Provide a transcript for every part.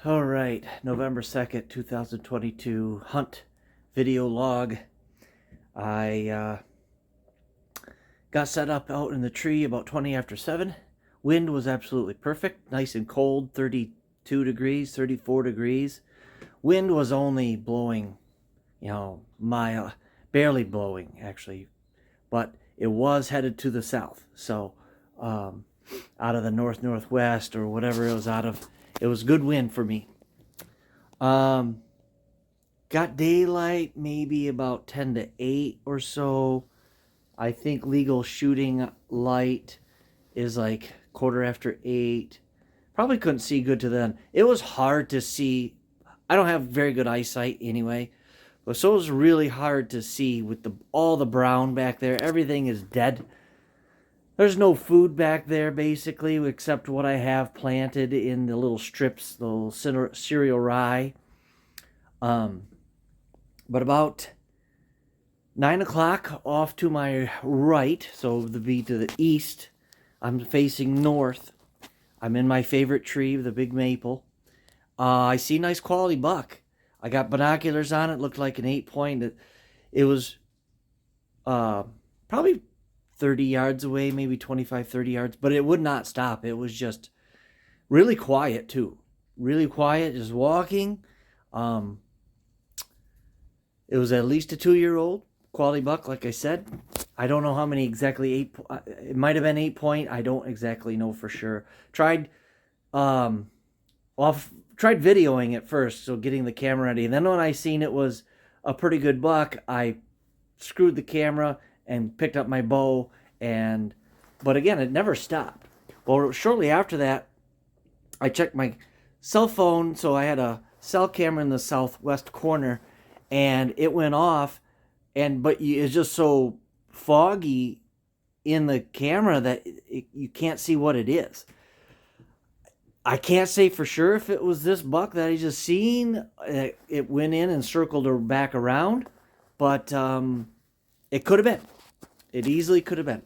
All right, November 2nd, 2022, hunt video log. I got set up out in the tree about 20 after 7. Wind was absolutely perfect, nice and cold, 32 degrees, 34 degrees. Wind was only blowing, mile, barely blowing actually, but it was headed to the south. So out of the northwest or whatever it was out of. It was good wind for me. Got daylight maybe about 10 to 8 or so. I think legal shooting light is like quarter after 8. Probably couldn't see good to then. It was hard to see. I don't have very good eyesight anyway. But so it was really hard to see with all the brown back there. Everything is dead. There's no food back there, basically, except what I have planted in the little strips, the little cereal rye. But about 9 o'clock off to my right, so to be to the east, I'm facing north. I'm in my favorite tree, the big maple. I see a nice quality buck. I got binoculars on it, looked like an 8-point. It was probably 30 yards away, maybe 25, 30 yards, but it would not stop. It was just really quiet too. Really quiet, just walking. It was at least a 2-year-old quality buck, like I said. I don't know how many exactly, it might have been 8-point. I don't exactly know for sure. Tried videoing it first, so getting the camera ready. And then when I seen it was a pretty good buck, I screwed the camera and picked up my bow, but again, it never stopped. Well, shortly after that, I checked my cell phone, so I had a cell camera in the southwest corner, and it went off, but it's just so foggy in the camera that you can't see what it is. I can't say for sure if it was this buck that I just seen. It went in and circled her back around, but it could have been. It easily could have been.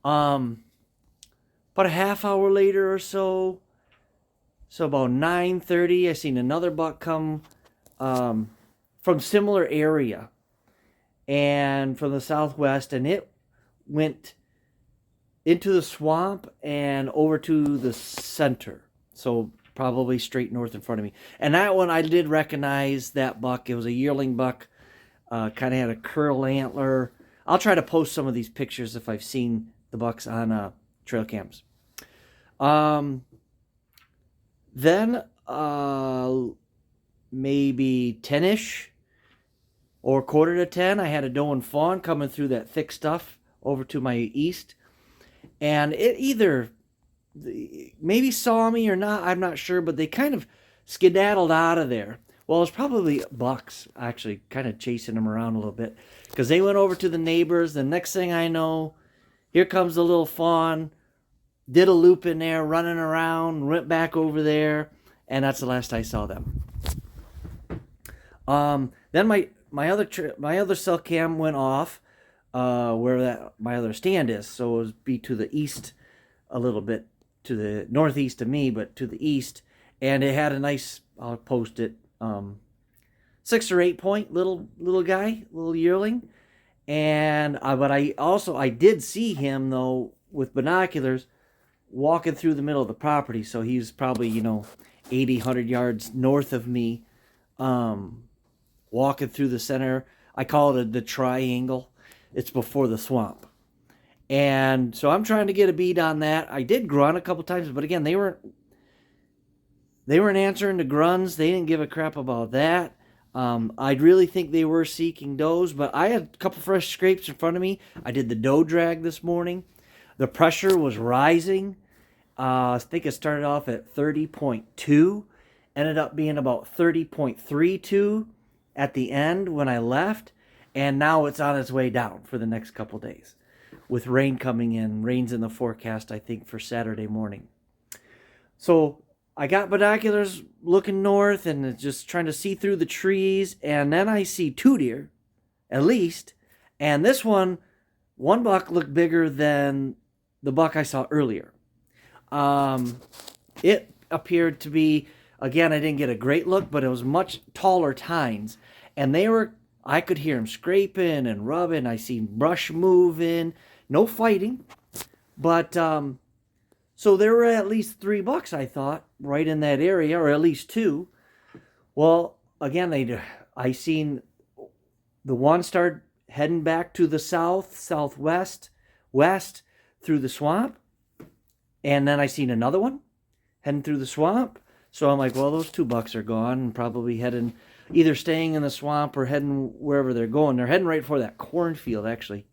About a half hour later or so, about 9:30, I seen another buck come from similar area and from the southwest, and it went into the swamp and over to the center. So probably straight north in front of me. And that one, I did recognize that buck. It was a yearling buck. Kind of had a curl antler. I'll try to post some of these pictures if I've seen the bucks on trail cams. Then maybe 10-ish or quarter to 10, I had a doe and fawn coming through that thick stuff over to my east. And it either maybe saw me or not, I'm not sure, but they kind of skedaddled out of there. Well, it's probably bucks actually kind of chasing them around a little bit, because they went over to the neighbors. The next thing I know, here comes the little fawn, did a loop in there, running around, went back over there, and that's the last I saw them. Then my other cell cam went off where my other stand is, so it would be to the east a little bit, to the northeast of me, but to the east, and it had a nice, I'll post it, 6 or 8-point little guy, little yearling. And but I did see him though with binoculars walking through the middle of the property, so he's probably 80, 100 yards north of me, walking through the center. I call it the triangle. It's before the swamp. And so I'm trying to get a bead on that. I did grunt a couple times, but again, they weren't answering the grunts. They didn't give a crap about that. I really think they were seeking does, but I had a couple fresh scrapes in front of me. I did the doe drag this morning. The pressure was rising. I think it started off at 30.2, ended up being about 30.32 at the end when I left, and now it's on its way down for the next couple days. With rain coming in, rain's in the forecast, I think, for Saturday morning. So I got binoculars looking north and just trying to see through the trees, and then I see 2 deer, at least, and this one buck looked bigger than the buck I saw earlier. It appeared to be Again, I didn't get a great look, but it was much taller tines. And I could hear them scraping and rubbing. I seen brush moving. No fighting. But, so there were at least 3 bucks, I thought, right in that area, or at least 2. Well, again, I seen the one start heading back to the south, southwest, west through the swamp. And then I seen another one heading through the swamp. So I'm like, well, those 2 bucks are gone and probably heading, either staying in the swamp or heading wherever they're going. They're heading right for that cornfield, actually.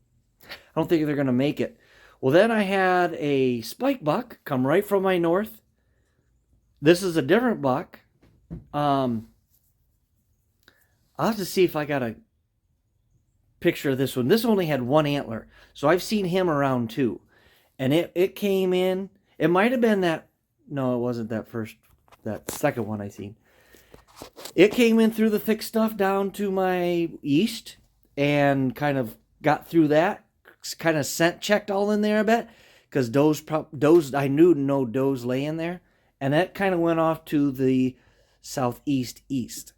I don't think they're going to make it. Well, then I had a spike buck come right from my north. This is a different buck. I'll have to see if I got a picture of this one. This only had 1 antler. So I've seen him around too. And it came in. It might have been that. No, it wasn't that second one I seen. It came in through the thick stuff down to my east and kind of got through that. Kind of scent checked all in there a bit. Because does, I knew no does lay in there. And that kind of went off to the southeast east.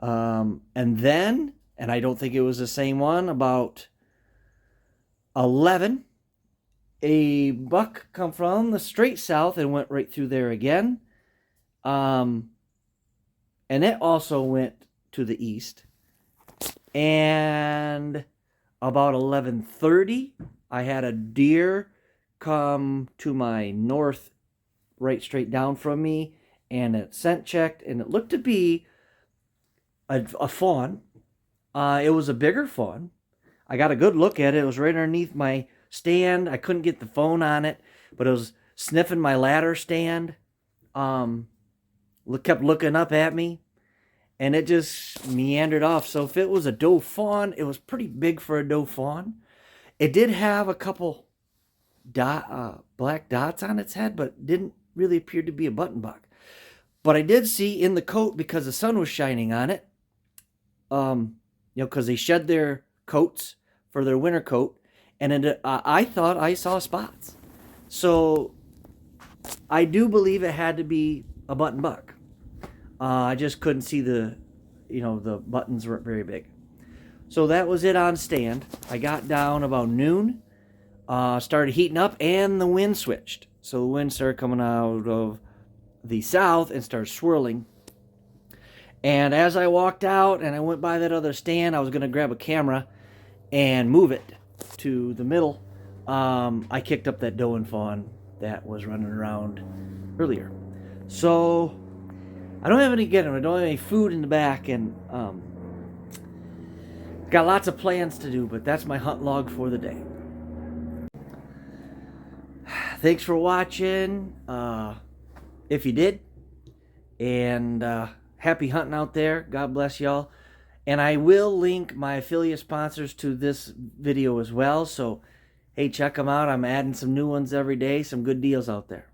And then, and I don't think it was the same one, about 11, a buck come from the straight south and went right through there again. And it also went to the east. And about 11:30, I had a deer come to my north, right straight down from me, and it scent checked, and it looked to be a fawn. It was a bigger fawn. I got a good look at it. It was right underneath my stand. I couldn't get the phone on it, but it was sniffing my ladder stand. Kept looking up at me, and it just meandered off. So if it was a doe fawn, it was pretty big for a doe fawn. It did have a couple black dots on its head, but didn't really appear to be a button buck. But I did see in the coat, because the sun was shining on it, because they shed their coats for their winter coat, and I thought I saw spots. So I do believe it had to be a button buck. I just couldn't see the buttons weren't very big. So that was it on stand. I got down about noon, started heating up, and the wind switched. So the wind started coming out of the south and started swirling. And as I walked out and I went by that other stand, I was going to grab a camera and move it to the middle. I kicked up that doe and fawn that was running around earlier. So I don't have any food in the back, and got lots of plans to do, but that's my hunt log for the day. Thanks for watching, if you did, and happy hunting out there. God bless y'all. And I will link my affiliate sponsors to this video as well, so hey, check them out. I'm adding some new ones every day, some good deals out there.